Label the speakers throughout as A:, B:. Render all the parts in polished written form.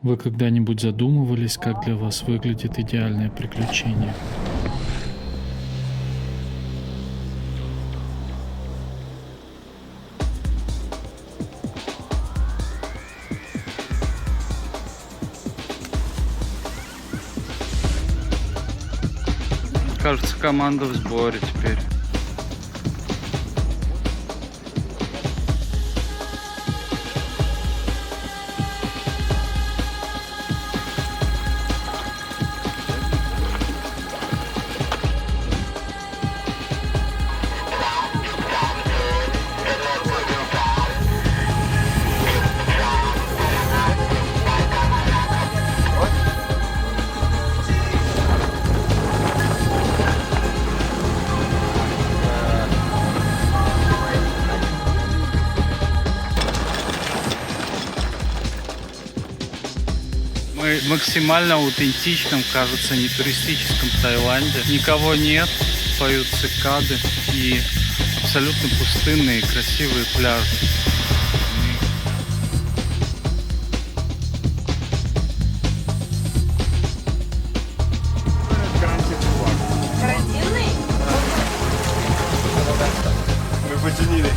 A: Вы когда-нибудь задумывались, как для вас выглядит идеальное приключение?
B: Кажется, команда в сборе теперь. Мы максимально аутентичном, кажется, не туристическом Таиланде. Никого нет, поют цикады и абсолютно пустынные красивые пляжи.
C: Карантинный?
D: Мы починили.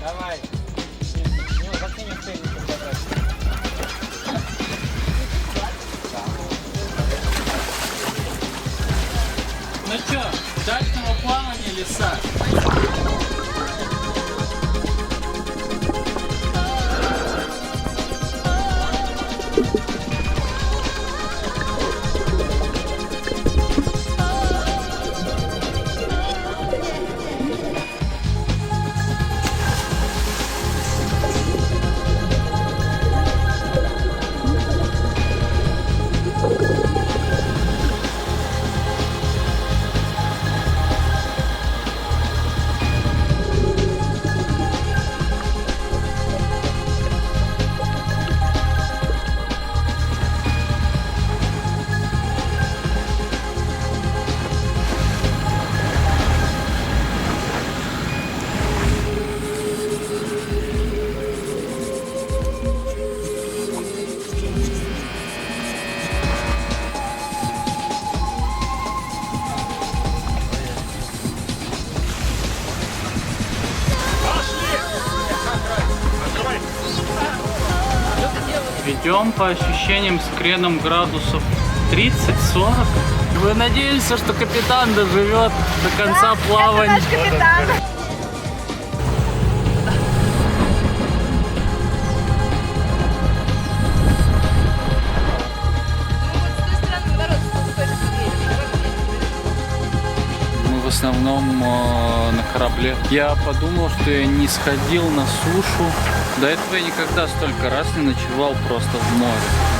E: Давай. Вообще не успею ничего забрать. Ну чё, дальнего плавания леса?
B: Идем по ощущениям с креном градусов 30-40. Мы надеемся, что капитан доживет до конца плавания.
C: Это наш капитан.
B: Мы в основном на корабле. Я подумал, что я не сходил на сушу. До этого я никогда столько раз не ночевал просто в море.